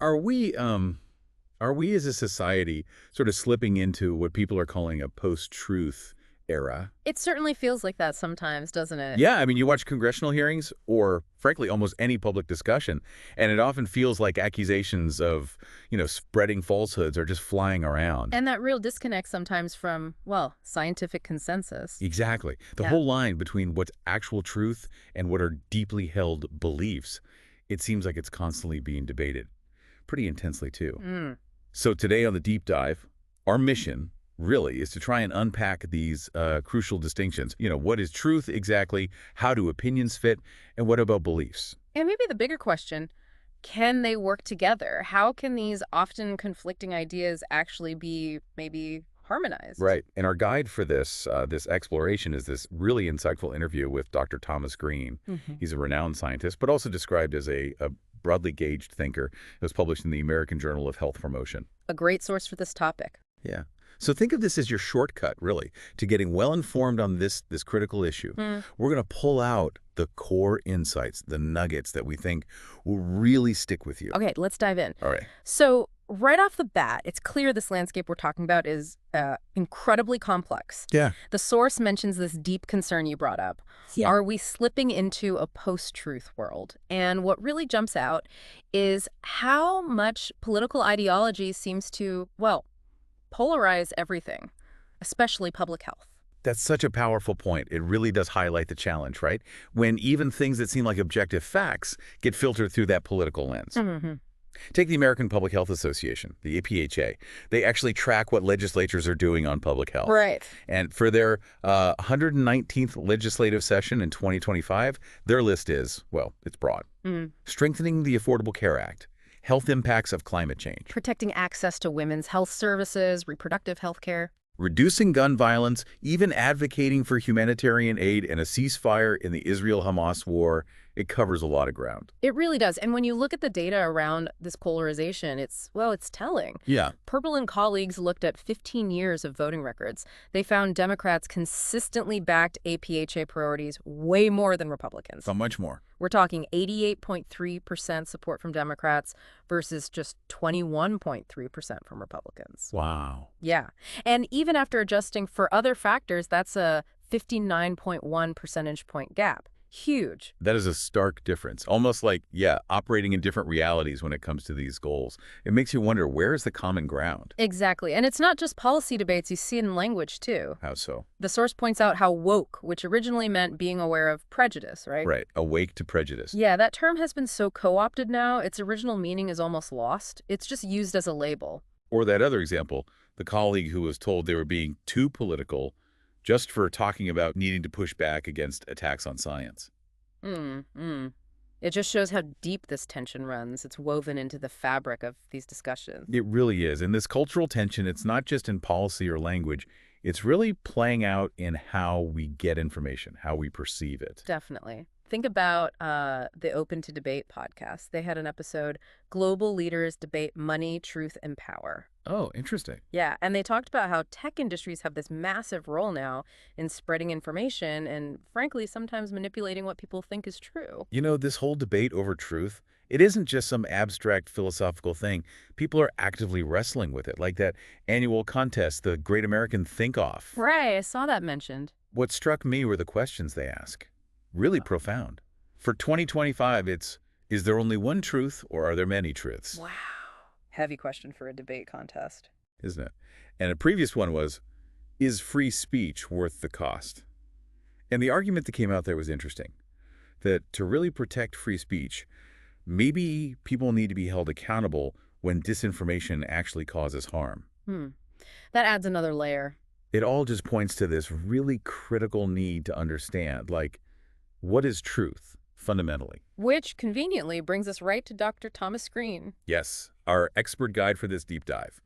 Are we as a society sort of slipping into what people are calling a post-truth era? It certainly feels like that sometimes, doesn't it? Yeah, I mean, you watch congressional hearings or, frankly, almost any public discussion, and it often feels like accusations of, spreading falsehoods are just flying around. And that real disconnect sometimes from, well, scientific consensus. Exactly. The Yeah. whole line between what's actual truth and what are deeply held beliefs, it seems like it's constantly being debated, pretty intensely too. Mm. So today on the deep dive, our mission really is to try and unpack these crucial distinctions. What is truth exactly? How do opinions fit? And what about beliefs? And maybe the bigger question, can they work together? How can these often conflicting ideas actually be maybe harmonized? Right. And our guide for this exploration is this really insightful interview with Dr. Thomas Green. Mhm. He's a renowned scientist, but also described as a broadly gauged thinker. It was published in the American Journal of Health Promotion. A great source for this topic. Yeah. So think of this as your shortcut, really, to getting well informed on this critical issue. Mm. We're going to pull out the core insights, the nuggets that we think will really stick with you. Okay, let's dive in. All right. So right off the bat, it's clear this landscape we're talking about is incredibly complex. Yeah. The source mentions this deep concern you brought up. Yeah. Are we slipping into a post-truth world? And what really jumps out is how much political ideology seems to, well, polarize everything, especially public health. That's such a powerful point. It really does highlight the challenge, right? When even things that seem like objective facts get filtered through that political lens. Mm-hmm. Take the American Public Health Association, the APHA. They actually track what legislatures are doing on public health. Right. And for their 119th legislative session in 2025, their list is, well, it's broad. Mm. Strengthening the Affordable Care Act, health impacts of climate change, Protecting access to women's health services, reproductive health care. reducing gun violence, even advocating for humanitarian aid and a ceasefire in the Israel-Hamas war. It covers a lot of ground. It really does. And when you look at the data around this polarization, it's telling. Yeah. Purple and colleagues looked at 15 years of voting records. They found Democrats consistently backed APHA priorities way more than Republicans. So much more. We're talking 88.3% support from Democrats versus just 21.3% from Republicans. Wow. Yeah. And even after adjusting for other factors, that's a 59.1 percentage point gap. Huge. That is a stark difference. Almost like, operating in different realities when it comes to these goals. It makes you wonder, where is the common ground? Exactly. And it's not just policy debates. You see it in language, too. How so? The source points out how woke, which originally meant being aware of prejudice, right? Right. Awake to prejudice. Yeah, that term has been so co-opted now, its original meaning is almost lost. It's just used as a label. Or that other example, the colleague who was told they were being too political just for talking about needing to push back against attacks on science. It just shows how deep this tension runs. It's woven into the fabric of these discussions. It really is. And this cultural tension, it's not just in policy or language. It's really playing out in how we get information, how we perceive it. Definitely. Think about the Open to Debate podcast. They had an episode, Global Leaders Debate Money, Truth, and Power. Oh, interesting. Yeah, and they talked about how tech industries have this massive role now in spreading information and, frankly, sometimes manipulating what people think is true. This whole debate over truth, it isn't just some abstract philosophical thing. People are actively wrestling with it, like that annual contest, the Great American Think-Off. Right, I saw that mentioned. What struck me were the questions they ask. Really profound. For 2025, it's, is there only one truth or are there many truths? Wow. Heavy question for a debate contest. Isn't it? And a previous one was, is free speech worth the cost? And the argument that came out there was interesting. That to really protect free speech, maybe people need to be held accountable when disinformation actually causes harm. That adds another layer. It all just points to this really critical need to understand, like, what is truth, fundamentally? Which, conveniently, brings us right to Dr. Thomas Green. Yes, our expert guide for this deep dive.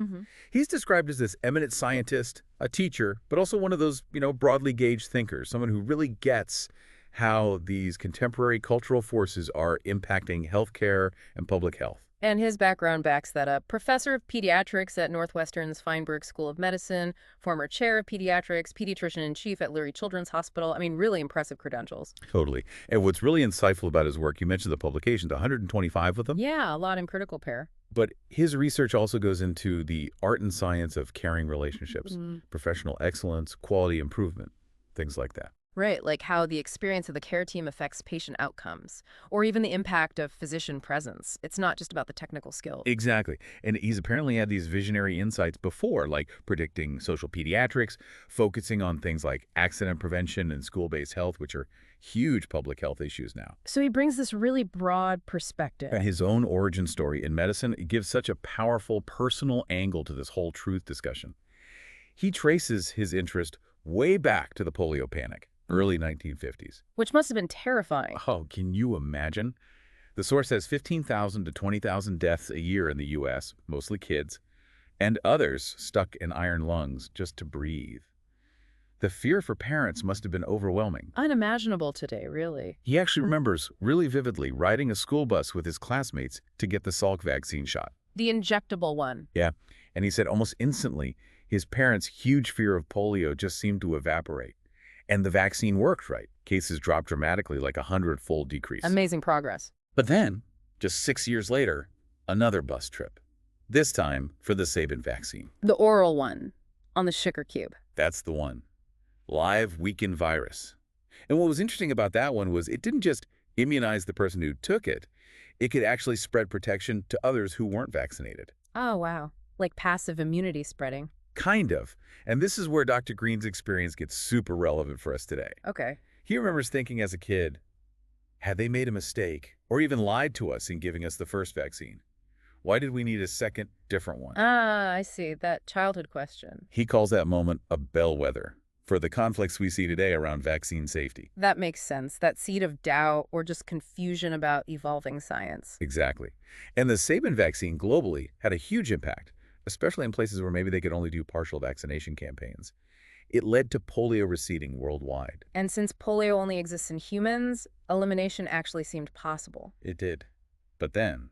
He's described as this eminent scientist, a teacher, but also one of those, broadly gauged thinkers, someone who really gets how these contemporary cultural forces are impacting healthcare and public health. And his background backs that up. Professor of pediatrics at Northwestern's Feinberg School of Medicine, former chair of pediatrics, pediatrician-in-chief at Lurie Children's Hospital. I mean, really impressive credentials. Totally. And what's really insightful about his work, you mentioned the publications, 125 of them? Yeah, a lot in critical care. But his research also goes into the art and science of caring relationships, Mm. professional excellence, quality improvement, things like that. Right, like how the experience of the care team affects patient outcomes, or even the impact of physician presence. It's not just about the technical skill. Exactly. And he's apparently had these visionary insights before, like predicting social pediatrics, focusing on things like accident prevention and school-based health, which are huge public health issues now. So he brings this really broad perspective. And his own origin story in medicine, it gives such a powerful personal angle to this whole truth discussion. He traces his interest way back to the polio panic, early 1950s. Which must have been terrifying. Oh, can you imagine? The source says 15,000 to 20,000 deaths a year in the U.S., mostly kids, and others stuck in iron lungs just to breathe. The fear for parents must have been overwhelming. Unimaginable today, really. He actually remembers really vividly riding a school bus with his classmates to get the Salk vaccine shot. The injectable one. Yeah, and he said almost instantly, his parents' huge fear of polio just seemed to evaporate. And the vaccine worked, right? Cases dropped dramatically, like a 100-fold decrease. Amazing progress. But then, just 6 years later, another bus trip. This time for the Sabin vaccine. The oral one, on the sugar cube. That's the one. Live weakened virus. And what was interesting about that one was it didn't just immunize the person who took it. It could actually spread protection to others who weren't vaccinated. Oh, wow. Like passive immunity spreading. Kind of. And this is where Dr. Green's experience gets super relevant for us today. Okay. He remembers thinking as a kid, had they made a mistake or even lied to us in giving us the first vaccine? Why did we need a second, different one? Ah, I see. That childhood question. He calls that moment a bellwether for the conflicts we see today around vaccine safety. That makes sense. That seed of doubt or just confusion about evolving science. Exactly. And the Sabin vaccine globally had a huge impact, especially in places where maybe they could only do partial vaccination campaigns. It led to polio receding worldwide. And since polio only exists in humans, elimination actually seemed possible. It did. But then,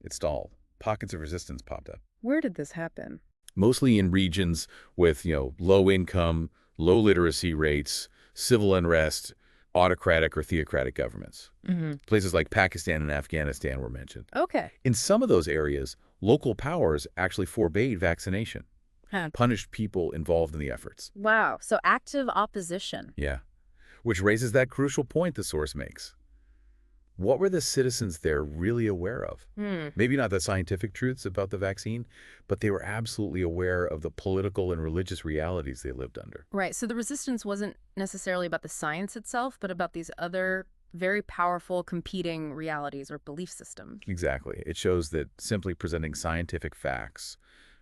it stalled. Pockets of resistance popped up. Where did this happen? Mostly in regions with, low income, low literacy rates, civil unrest, autocratic or theocratic governments. Places like Pakistan and Afghanistan were mentioned. Okay. In some of those areas, local powers actually forbade vaccination, punished people involved in the efforts. Wow. So active opposition. Yeah. Which raises that crucial point the source makes. What were the citizens there really aware of? Maybe not the scientific truths about the vaccine, but they were absolutely aware of the political and religious realities they lived under. Right. So the resistance wasn't necessarily about the science itself, but about these other very powerful competing realities or belief systems. Exactly. It shows that simply presenting scientific facts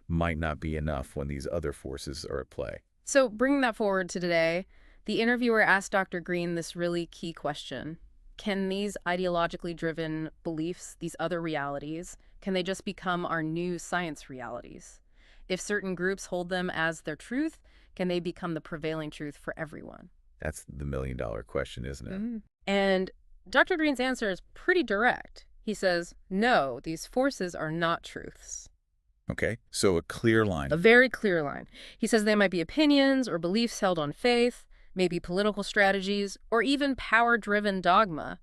might not be enough when these other forces are at play. So bringing that forward to today, the interviewer asked Dr. Green this really key question. Can these ideologically driven beliefs, these other realities, can they just become our new science realities? If certain groups hold them as their truth, can they become the prevailing truth for everyone? That's the million-dollar question, isn't it? And Dr. Green's answer is pretty direct. He says, no, these forces are not truths. Okay, so a clear line. A very clear line. He says they might be opinions or beliefs held on faith, maybe political strategies, or even power-driven dogma,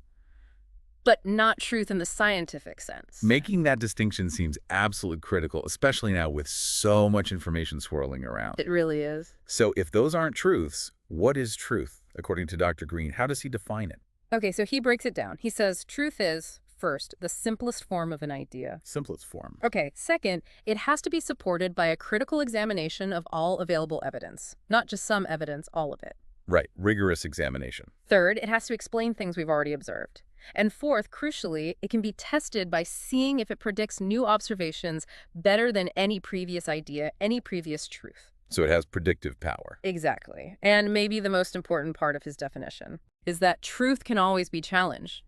but not truth in the scientific sense. Making that distinction seems absolutely critical, especially now with so much information swirling around. It really is. So if those aren't truths, what is truth, according to Dr. Green? How does he define it? Okay, so he breaks it down. He says truth is, first, the simplest form of an idea. Simplest form. Okay, second, it has to be supported by a critical examination of all available evidence. Not just some evidence, all of it. Right, rigorous examination. Third, it has to explain things we've already observed. And fourth, crucially, it can be tested by seeing if it predicts new observations better than any previous idea, any previous truth. So it has predictive power. Exactly. And maybe the most important part of his definition is that truth can always be challenged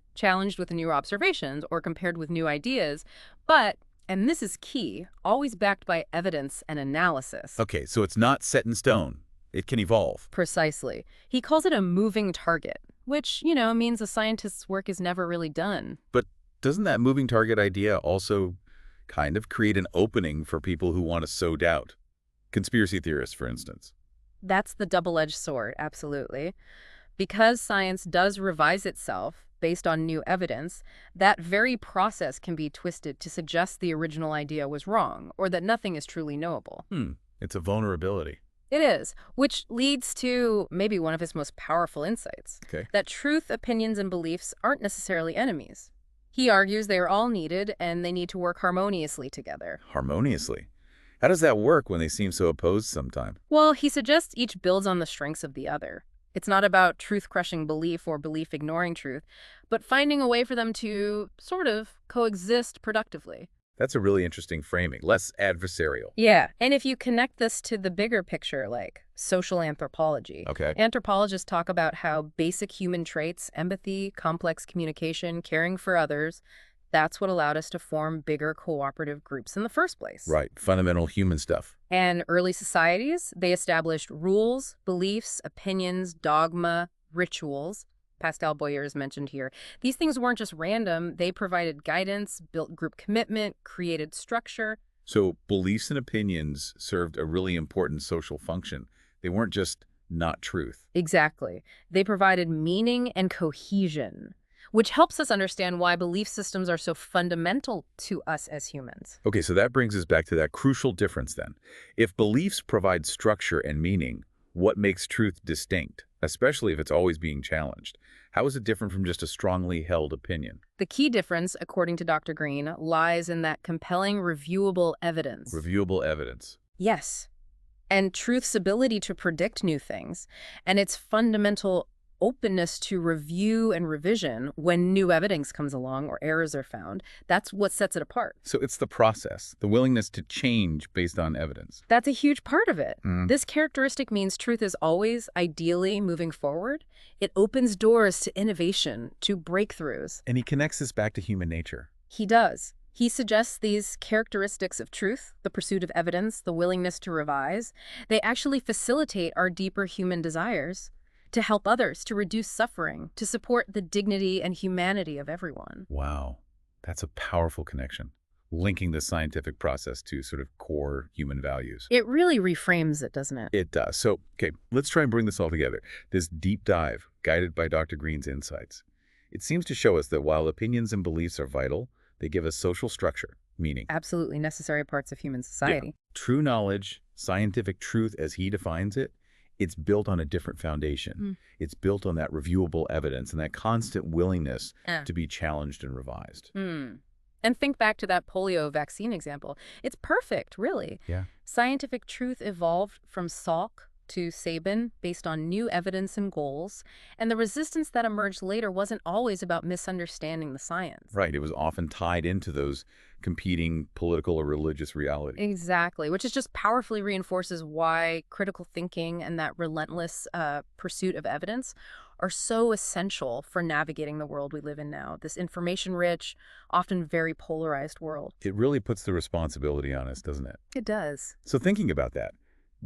with new observations or compared with new ideas, but, and this is key, always backed by evidence and analysis. Okay, so it's not set in stone. It can evolve. Precisely. He calls it a moving target, which, means a scientist's work is never really done. But doesn't that moving target idea also kind of create an opening for people who want to sow doubt? Conspiracy theorists, for instance. That's the double-edged sword, absolutely. Because science does revise itself based on new evidence, that very process can be twisted to suggest the original idea was wrong or that nothing is truly knowable. It's a vulnerability. It is, which leads to maybe one of his most powerful insights, Okay. that truth, opinions, and beliefs aren't necessarily enemies. He argues they are all needed and they need to work harmoniously together. Harmoniously. How does that work when they seem so opposed sometimes? Well, he suggests each builds on the strengths of the other. It's not about truth-crushing belief or belief ignoring truth, but finding a way for them to sort of coexist productively. That's a really interesting framing, less adversarial. Yeah, and if you connect this to the bigger picture, like social anthropology, Okay. anthropologists talk about how basic human traits, empathy, complex communication, caring for others, that's what allowed us to form bigger cooperative groups in the first place. Right. Fundamental human stuff. And early societies, they established rules, beliefs, opinions, dogma, rituals. Pascal Boyer is mentioned here. These things weren't just random. They provided guidance, built group commitment, created structure. So beliefs and opinions served a really important social function. They weren't just not truth. Exactly. They provided meaning and cohesion, which helps us understand why belief systems are so fundamental to us as humans. Okay, so that brings us back to that crucial difference then. If beliefs provide structure and meaning, what makes truth distinct, especially if it's always being challenged? How is it different from just a strongly held opinion? The key difference, according to Dr. Green, lies in that compelling, reviewable evidence. Reviewable evidence. Yes. And truth's ability to predict new things, and its fundamental openness to review and revision when new evidence comes along or errors are found. That's what sets it apart. So it's the process, the willingness to change based on evidence. That's a huge part of it. Mm. This characteristic means truth is always ideally moving forward. It opens doors to innovation, to breakthroughs. And he connects this back to human nature. He does. He suggests these characteristics of truth, the pursuit of evidence, the willingness to revise, they actually facilitate our deeper human desires to help others, to reduce suffering, to support the dignity and humanity of everyone. Wow, that's a powerful connection, linking the scientific process to sort of core human values. It really reframes it, doesn't it? It does. So, okay, let's try and bring this all together. This deep dive, guided by Dr. Green's insights. It seems to show us that while opinions and beliefs are vital, they give us social structure, meaning. Absolutely necessary parts of human society. Yeah. True knowledge, scientific truth as he defines it, it's built on a different foundation. It's built on that reviewable evidence and that constant willingness to be challenged and revised. And think back to that polio vaccine example. It's perfect, really. Yeah. Scientific truth evolved from Salk to Sabin based on new evidence and goals, and the resistance that emerged later wasn't always about misunderstanding the science. Right. It was often tied into those competing political or religious realities. Exactly, which is just powerfully reinforces why critical thinking and that relentless pursuit of evidence are so essential for navigating the world we live in now, this information-rich, often very polarized world. It really puts the responsibility on us, doesn't it? It does. So thinking about that,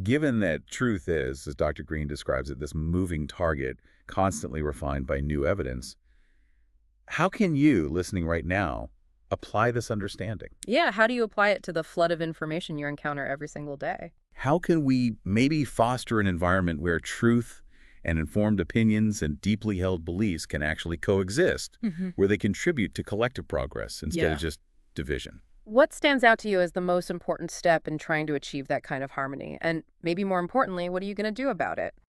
given that truth is, as Dr. Green describes it, this moving target constantly refined by new evidence, how can you, listening right now, apply this understanding? Yeah, how do you apply it to the flood of information you encounter every single day? How can we maybe foster an environment where truth and informed opinions and deeply held beliefs can actually coexist, where they contribute to collective progress instead of just division? What stands out to you as the most important step in trying to achieve that kind of harmony? And maybe more importantly, what are you going to do about it?